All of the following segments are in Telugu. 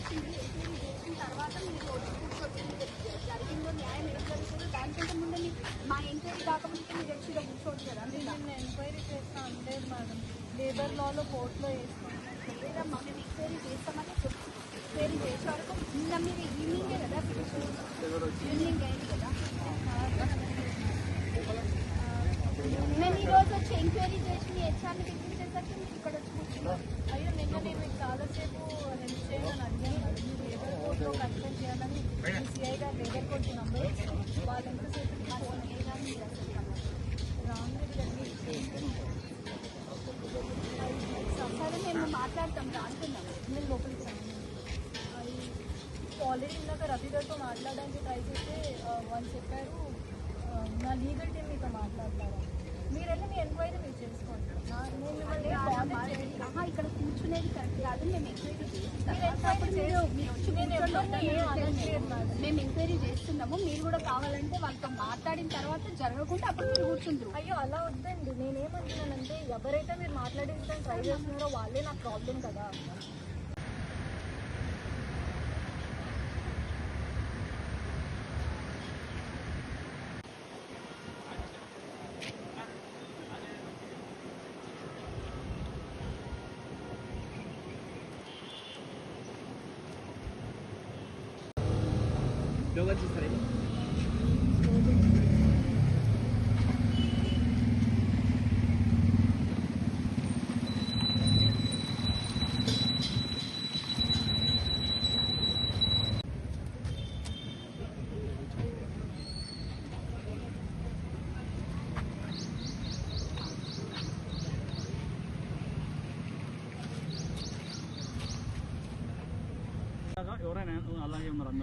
చేసింది ఎంక్వైరీ చేసిన తర్వాత మీరు జరిగిందో న్యాయం ఏం జరుగుతుందో దానికంటే ముందే మా ఎంక్వైరీ కాకపోతే మీరు వచ్చి కూర్చోవచ్చు కదా. నిన్న ఎంక్వైరీ చేస్తా అంటే మేడం లేబర్ లాలో కోర్టులో వేసుకుంటాం లేదమ్మా, మేము ఎంక్వైరీ చేస్తామని చెప్తున్నాం. ఎంక్వైరీ చేసే వరకు నిన్న మీరు ఈవినింగే కదా ఈవినింగ్ అయింది కదా. మేము ఈరోజు వచ్చి ఎంక్వైరీ చేసి మీ హెచ్ఆర్ని పిలిపించేసరికి మీరు ఇక్కడ వచ్చి కూర్చున్నారు. అయ్యో నిన్న నేను మీకు చాలాసేపు హెల్ప్ చేయమని అడిగాను. మీరు లేబర్ కోర్టులో కన్సల్ట్ చేయాలని సిఐ గారు లేబర్ కోర్టు నంబర్ వాళ్ళు ఎంతసేపు ఫోన్ ఏదాన్ని మీరు అసలు సరే మేము మాట్లాడతాం అంటున్నాము. నేను లోపలికి ఆల్రెడీ ఇందాక రఫీ గారితో మాట్లాడడానికి ట్రై చేస్తే వాళ్ళు చెప్పారు నా లీగల్ టీమ్ మీతో మాట్లాడతారా, మీరు వెళ్ళి మీ ఎంక్వైరీ మీరు చేసుకోండి. నేను మిమ్మల్ని ఇక్కడ కూర్చునేది కరెక్ట్ కాదు. మేము ఎంక్వైరీ చేస్తున్నాము. మీరు కూడా కావాలంటే వాళ్ళతో మాట్లాడిన తర్వాత జరగకుండా అప్పుడు మీరు కూర్చుంటారు. అయ్యో అలా వద్దండి. నేనేమంటున్నానంటే ఎవరైతే మీరు మాట్లాడించడానికి ట్రై చేస్తున్నారో వాళ్ళే నాకు ప్రాబ్లం కదా.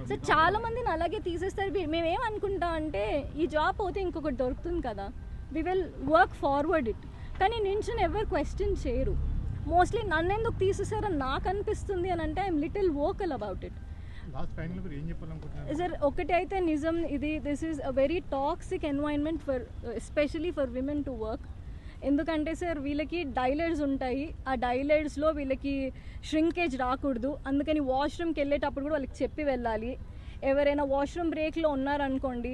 సార్ చాలా మందిని అలాగే తీసేస్తారు. మేమేమనుకుంటాం అంటే ఈ జాబ్ పోతే ఇంకొకటి దొరుకుతుంది కదా, we will work forward it. కానీ నించుని ఎవరు క్వశ్చన్ చేయరు. మోస్ట్లీ నన్ను ఎందుకు తీసేసారని నాకు అనిపిస్తుంది అని అంటే I'm little vocal about it. Sir ఒకటి అయితే నిజం, this is a very toxic environment for especially for women to work. ఎందుకంటే సార్ వీళ్ళకి డైలర్స్ ఉంటాయి, ఆ డైలర్స్లో వీళ్ళకి ష్రింకేజ్ రాకూడదు. అందుకని వాష్రూమ్కి వెళ్ళేటప్పుడు కూడా వాళ్ళకి చెప్పి వెళ్ళాలి. ఎవరైనా వాష్రూమ్ బ్రేక్లో ఉన్నారనుకోండి,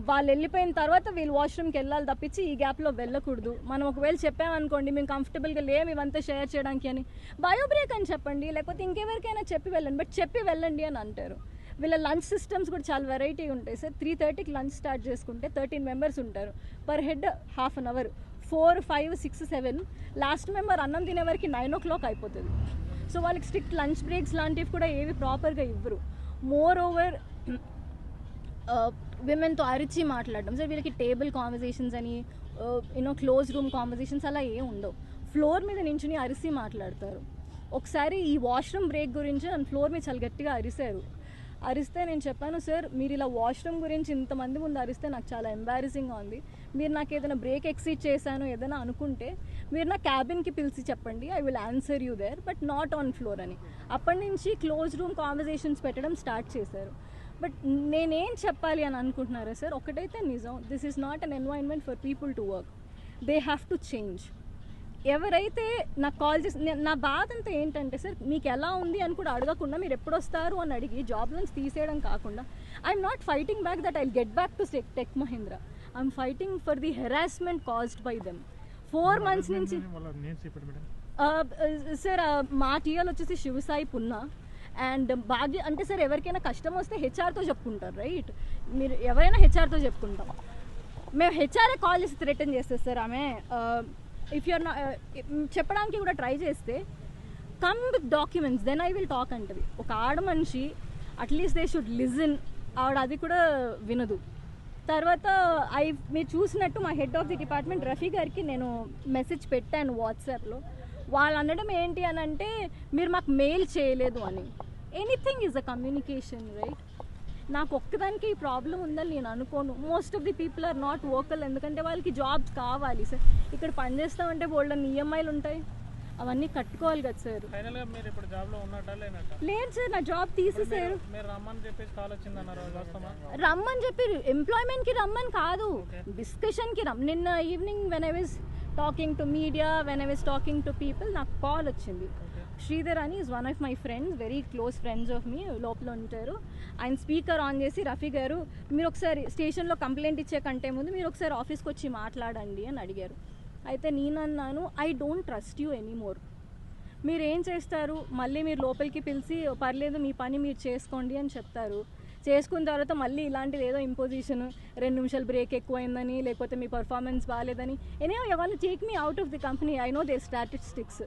వాళ్ళు వెళ్ళిపోయిన తర్వాత వీళ్ళు వాష్రూమ్కి వెళ్ళాలి తప్పించి ఈ గ్యాప్లో వెళ్ళకూడదు. మనం ఒకవేళ చెప్పామనుకోండి మేము కంఫర్టబుల్గా లేము ఇవంతా షేర్ చేయడానికి అని, బయో బ్రేక్ అని చెప్పండి, లేకపోతే ఇంకెవరికైనా చెప్పి వెళ్ళండి, బట్ చెప్పి వెళ్ళండి అని అంటారు. వీళ్ళ లంచ్ సిస్టమ్స్ కూడా చాలా వెరైటీ ఉంటాయి సార్. 3:30కి లంచ్ స్టార్ట్ చేసుకుంటే 13 మెంబర్స్ ఉంటారు, per head half an hour, 4, 5, 6, 7 last member అన్నం తినే వరకు 9 o'clock అయిపోతుంది. సో వాళ్ళకి స్ట్రిక్ట్ లంచ్ బ్రేక్స్ లాంటివి కూడా ఏవి ప్రాపర్గా ఇవ్వరు. మోర్ ఓవర్ విమెన్తో అరిచి మాట్లాడడం సార్. వీళ్ళకి టేబుల్ కాన్వర్జేషన్స్ అని క్లోజ్ రూమ్ కాన్వర్జేషన్స్ అలా ఏం ఉండవు. ఫ్లోర్ మీద నించుని అరిసి మాట్లాడతారు. ఒకసారి ఈ వాష్రూమ్ బ్రేక్ గురించి నన్ను ఫ్లోర్ మీద చాలా గట్టిగా అరిస్తే నేను చెప్పాను, సార్ మీరు ఇలా వాష్రూమ్ గురించి ఇంతమంది ముందు అరిస్తే నాకు చాలా ఎంబారసింగ్గా ఉంది. మీరు నాకు ఏదైనా బ్రేక్ ఎక్సీడ్ చేశాను ఏదైనా అనుకుంటే మీరు నా క్యాబిన్కి పిలిచి చెప్పండి, I will answer you there, but not on floor అని. అప్పటి నుంచి క్లోజ్ రూమ్ కాన్వర్జేషన్స్ పెట్టడం స్టార్ట్ చేశారు. బట్ నేనేం చెప్పాలి అని అనుకుంటున్నారా సార్, ఒకటైతే నిజం, this is not an environment for people to work. They have to change. ఎవరైతే నాకు కాల్ చేసి నా బాధ అంతా ఏంటంటే సార్, మీకు ఎలా ఉంది అని కూడా అడగకుండా మీరు ఎప్పుడు వస్తారు అని అడిగి జాబ్ నుంచి తీసేయడం కాకుండా, I'm not fighting back that I get back to tech Mahindra. I'm fighting for the harassment caused by them. 4 months నుంచి సార్ మా టీఎల్ వచ్చేసి శివసాయి పున్నా అండ్ భాగ్య. అంటే సార్ ఎవరికైనా కష్టం వస్తే హెచ్ఆర్తో చెప్పుకుంటారు, రైట్? మీరు ఎవరైనా హెచ్ఆర్తో చెప్పుకుంటాం. మేము హెచ్ఆర్ఏ కాల్ చేసి థ్రెటన్ చేస్తారు సార్. ఆమె ఇఫ్ యూఆర్ చెప్పడానికి కూడా ట్రై చేస్తే come with documents then I will talk అంటది. ఒక ఆడ మనిషి అట్లీస్ట్ దే షుడ్ లిజన్. ఆవిడ అది కూడా వినదు. తర్వాత మీరు చూసినట్టు మా head of the department Rafi గారికి నేను మెసేజ్ పెట్టాను వాట్సాప్లో. వాళ్ళు అనడం ఏంటి అని అంటే మీరు మాకు మెయిల్ చేయలేదు అని. Anything is a communication, right? నాకు ఒక్కదానికి ఈ ప్రాబ్లం ఉందని నేను అనుకోను. Most of the people are not vocal, ఎందుకంటే వాళ్ళకి జాబ్స్ కావాలి సార్. ఇక్కడ పనిచేస్తామంటే బోల్డన్ ఈఎంఐలు ఉంటాయి, అవన్నీ కట్టుకోవాలి కదా సార్. లేదు సార్, నా జాబ్ తీసేసారు. రమ్మని చెప్పి ఎంప్లాయ్మెంట్కి రమ్మని కాదు, డిస్కషన్కి నిన్న evening when I was talking to media, when I was talking to people, నాకు కాల్ వచ్చింది. శ్రీధర్ అని is one of my friends, very close friends of me, లోపల ఉంటారు. ఆయన స్పీకర్ ఆన్ చేసి, రఫీ గారు మీరు ఒకసారి స్టేషన్లో కంప్లైంట్ ఇచ్చే కంటే ముందు మీరు ఒకసారి ఆఫీస్కి వచ్చి మాట్లాడండి అని అడిగారు. అయితే నేనన్నాను, I don't trust you anymore. మీరు ఏం చేస్తారు, మళ్ళీ మీరు లోపలికి పిలిచి పర్లేదు మీ పని మీరు చేసుకోండి అని చెప్తారు. చేసుకున్న తర్వాత మళ్ళీ ఇలాంటిది ఏదో ఇంపోజిషన్, 2 నిమిషాలు బ్రేక్ ఎక్కువైందని, లేకపోతే మీ పర్ఫార్మెన్స్ బాగాలేదని, ఎనీవే వాళ్ళు take me out of the company, I know their statistics.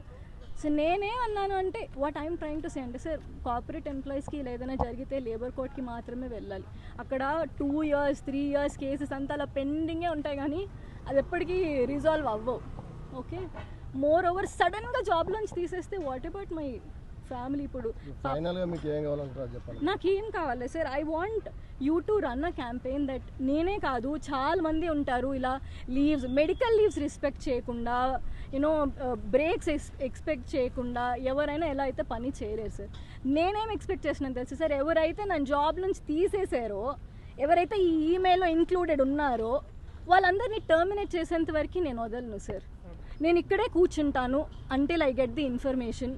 So నేనే అన్నాను అంటే what I'm trying to say అంటే, సార్ కార్పొరేట్ ఎంప్లాయీస్కి ఏదైనా జరిగితే లేబర్ కోర్ట్కి మాత్రమే వెళ్ళాలి. అక్కడ 2 years 3 years కేసెస్ అంతా అలా పెండింగే ఉంటాయి, కానీ అది ఎప్పటికీ రిజాల్వ్ అవ్వవు. ఓకే, మోర్ ఓవర్ సడన్గా జాబ్లోంచి తీసేస్తే వాట్ అబౌట్ మై ఫ్యామిలీ? ఇప్పుడు ఫైనల్గా మీకు ఏం కావాలంటారు చెప్పండి. నాకేం కావాలి sir, I want you to run a campaign that నేనే కాదు చాలా మంది ఉంటారు ఇలా లీవ్స్, మెడికల్ లీవ్స్ రెస్పెక్ట్ చేయకుండా, యూనో బ్రేక్స్ ఎక్స్పెక్ట్ చేయకుండా ఎవరైనా ఎలా అయితే పని చేయలేరు సార్. నేనేం ఎక్స్పెక్ట్ చేసినాను తెలుసు సార్, ఎవరైతే నన్ను జాబ్ నుంచి తీసేసారో, ఎవరైతే ఈ ఈమెయిల్లో ఇంక్లూడెడ్ ఉన్నారో వాళ్ళందరినీ టర్మినేట్ చేసేంత వరకు నేను వదలను సార్. నేను ఇక్కడే కూర్చుంటాను until I get the information.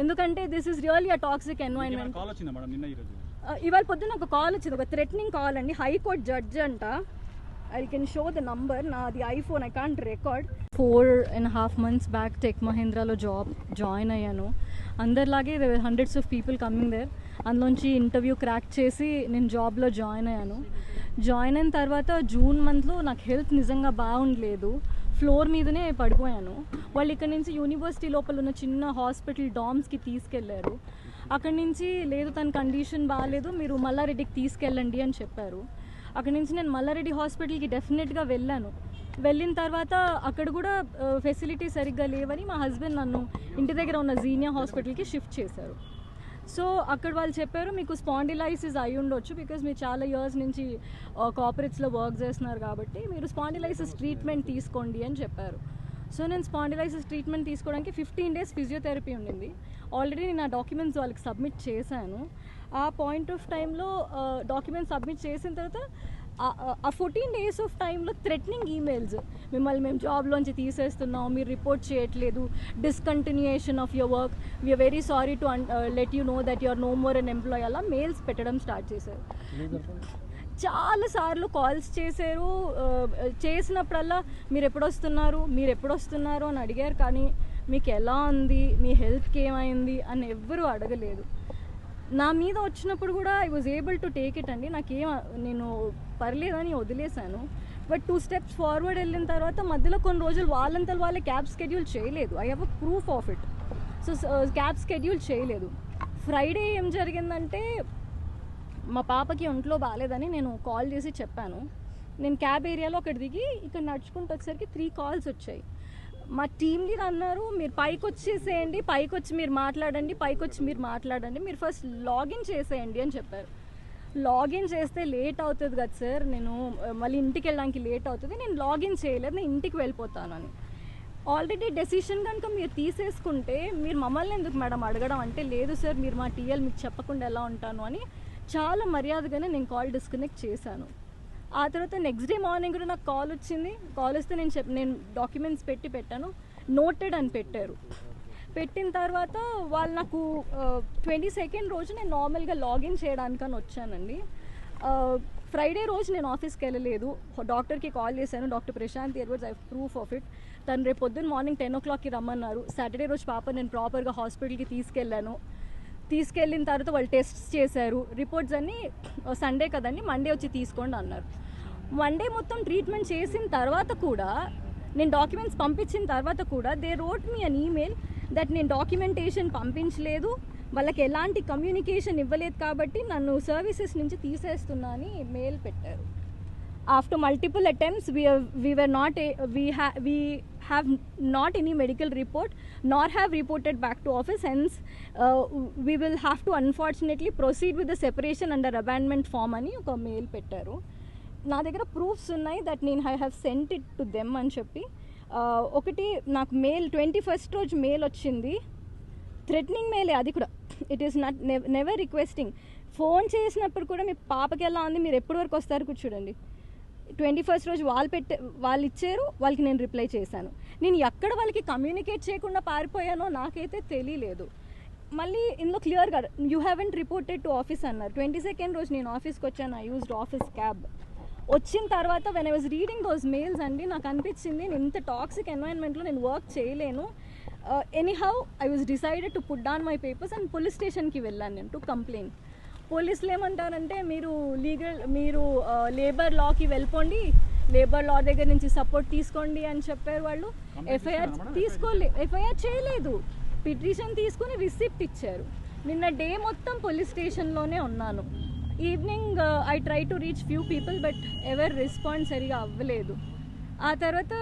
ఎందుకంటే this is really a toxic environment. ఇవాళ పొద్దున్న ఒక కాల్ వచ్చింది, ఒక థ్రెటనింగ్ కాల్ అండి, హైకోర్టు జడ్జ్ అంట. I can show the number, నాది iPhone, I can't record. 4.5 months back Tech మహేంద్రాలో జాయిన్ అయ్యాను. అందరిలాగే hundreds of people coming there. అందులోంచి ఇంటర్వ్యూ క్రాక్ చేసి నేను జాబ్లో జాయిన్ అయ్యాను. జాయిన్ అయిన తర్వాత జూన్ మంత్లో నాకు హెల్త్ నిజంగా బాగుండలేదు, ఫ్లోర్ మీదనే పడిపోయాను. వాళ్ళు ఇక్కడ నుంచి యూనివర్సిటీ లోపల ఉన్న చిన్న హాస్పిటల్ డామ్స్కి తీసుకెళ్లారు. అక్కడి నుంచి లేదు తన కండిషన్ బాగాలేదు, మీరు మల్లారెడ్డికి తీసుకెళ్ళండి అని చెప్పారు. అక్కడి నుంచి నేను మల్లారెడ్డి హాస్పిటల్కి డెఫినెట్గా వెళ్ళాను. వెళ్ళిన తర్వాత అక్కడ కూడా ఫెసిలిటీ సరిగ్గా లేవని మా హస్బెండ్ నన్ను ఇంటి దగ్గర ఉన్న జీనియా హాస్పిటల్కి షిఫ్ట్ చేశారు. సో అక్కడ వాళ్ళు చెప్పారు మీకు స్పాండిలైసిస్ అయి ఉండొచ్చు, బికాజ్ మీరు చాలా ఇయర్స్ నుంచి కార్పొరేట్స్లో వర్క్ చేస్తున్నారు కాబట్టి మీరు స్పాండిలైసిస్ ట్రీట్మెంట్ తీసుకోండి అని చెప్పారు. సో నేను స్పాండిలైసిస్ ట్రీట్మెంట్ తీసుకోవడానికి 15 days ఫిజియోథెరపీ ఉండింది. ఆల్రెడీ నేను ఆ డాక్యుమెంట్స్ వాళ్ళకి సబ్మిట్ చేశాను. ఆ పాయింట్ ఆఫ్ టైంలో డాక్యుమెంట్స్ సబ్మిట్ చేసిన తర్వాత ఆ 14 days ఆఫ్ టైంలో థ్రెటనింగ్ ఈమెయిల్స్, మిమ్మల్ని మేము జాబ్లోంచి తీసేస్తున్నాం, మీరు రిపోర్ట్ చేయట్లేదు, discontinuation of your work, we're very sorry to let you know that you are no more an employee, అలా మెయిల్స్ పెట్టడం స్టార్ట్ చేశారు. చాలాసార్లు కాల్స్ చేశారు. చేసినప్పుడల్లా మీరు ఎప్పుడొస్తున్నారు అని అడిగారు, కానీ మీకు ఎలా ఉంది, మీ హెల్త్కి ఏమైంది అని ఎవ్వరూ అడగలేదు. నా మీద వచ్చినప్పుడు కూడా I was able to take it అండి, నేను పర్లేదని వదిలేశాను. బట్ 2 steps ఫార్వర్డ్ వెళ్ళిన తర్వాత మధ్యలో కొన్ని రోజులు వాళ్ళంతా వాళ్ళే క్యాబ్ స్కెడ్యూల్ చేయలేదు. I have a proof of it. So cab schedule చేయలేదు. ఫ్రైడే ఏం జరిగిందంటే మా పాపకి ఒంట్లో బాగాలేదని నేను కాల్ చేసి చెప్పాను. నేను క్యాబ్ ఏరియాలో అక్కడ దిగి ఇక్కడ నడుచుకుంటూ వచ్చేసరికి 3 calls వచ్చాయి. మా టీమ్ లీడర్ అన్నారు, మీరు పైకి వచ్చేసేయండి, పైకి వచ్చి మీరు మాట్లాడండి, మీరు ఫస్ట్ లాగిన్ చేసేయండి అని చెప్పారు. లాగిన్ చేస్తే లేట్ అవుతుంది కదా సార్, నేను మళ్ళీ ఇంటికి వెళ్ళడానికి లేట్ అవుతుంది, నేను లాగిన్ చేయలేదు, నేను ఇంటికి వెళ్ళిపోతాను అని. ఆల్రెడీ డెసిషన్ కనుక మీరు తీసేసుకుంటే మీరు మమ్మల్ని ఎందుకు మేడం అడగడం అంటే, లేదు సార్ మీరు మా టీఎల్, మీకు చెప్పకుండా ఎలా ఉంటాను అని చాలా మర్యాదగానే నేను కాల్ డిస్కనెక్ట్ చేశాను. ఆ తర్వాత నెక్స్ట్ డే మార్నింగ్ కూడా నాకు కాల్ వచ్చింది. కాల్ వస్తే నేను డాక్యుమెంట్స్ పెట్టాను, నోటెడ్ అని పెట్టారు. పెట్టిన తర్వాత వాళ్ళు నాకు 22nd రోజు నేను నార్మల్గా లాగిన్ చేయడానికని వచ్చానండి. ఫ్రైడే రోజు నేను ఆఫీస్కి వెళ్ళలేదు, డాక్టర్కి కాల్ చేశాను, doctor Prashant Edwards, I have proof of it. తను రేపు పొద్దున్న మార్నింగ్ 10 o'clockకి రమ్మన్నారు. సాటర్డే రోజు పాప నేను ప్రాపర్గా హాస్పిటల్కి తీసుకెళ్ళిన తర్వాత వాళ్ళు టెస్ట్స్ చేశారు, రిపోర్ట్స్ అన్నీ సండే కదండి మండే వచ్చి తీసుకోండి అన్నారు. మండే మొత్తం ట్రీట్మెంట్ చేసిన తర్వాత కూడా, నేను డాక్యుమెంట్స్ పంపించిన తర్వాత కూడా they wrote me an email that నేను డాక్యుమెంటేషన్ పంపించలేదు, వాళ్ళకి ఎలాంటి కమ్యూనికేషన్ ఇవ్వలేదు కాబట్టి నన్ను సర్వీసెస్ నుంచి తీసేస్తున్నా అని మెయిల్ పెట్టారు. After multiple attempts we have not any medical report nor have reported back to office, hence we will have to unfortunately proceed with the separation under abandonment form అని ఒక మెయిల్ పెట్టారు. నా దగ్గర ప్రూఫ్స్ ఉన్నాయి దట్ నేను I have sent it to them అని చెప్పి. ఒకటి నాకు మెయిల్ 21st రోజు మెయిల్ వచ్చింది, థ్రెటనింగ్ మెయిలే అది కూడా. It is not never requesting. Phone చేసినప్పుడు కూడా మీ పాపకి ఎలా ఉంది, మీరు ఎప్పటి వరకు వస్తారు కూర్చోండి, 21st రోజు వాళ్ళు ఇచ్చారు, వాళ్ళకి నేను రిప్లై చేశాను. నేను ఎక్కడ వాళ్ళకి కమ్యూనికేట్ చేయకుండా పారిపోయానో నాకైతే తెలియలేదు. మళ్ళీ ఇందులో క్లియర్గా you haven't reported to office అన్నారు. 22nd రోజు నేను ఆఫీస్కి వచ్చాను. I used office cab. వచ్చిన తర్వాత when I was reading those mails అండి, నాకు అనిపించింది నేను ఇంత టాక్సిక్ ఎన్వైరన్మెంట్లో నేను వర్క్ చేయలేను. Anyhow I was decided to put down my papers and police స్టేషన్కి వెళ్ళాను నేను టు కంప్లైంట్. పోలీసులు ఏమంటారంటే మీరు లేబర్ లాకి వెళ్ళిపోండి, లేబర్ లా దగ్గర నుంచి సపోర్ట్ తీసుకోండి అని చెప్పారు. వాళ్ళు ఎఫ్ఐఆర్ చేయలేదు, పిటిషన్ తీసుకుని రిసిప్ట్ ఇచ్చారు. నిన్న డే మొత్తం పోలీస్ స్టేషన్లోనే ఉన్నాను. Evening I try to reach few people but ever respond సరిగా అవ్వలేదు. ఆ తర్వాత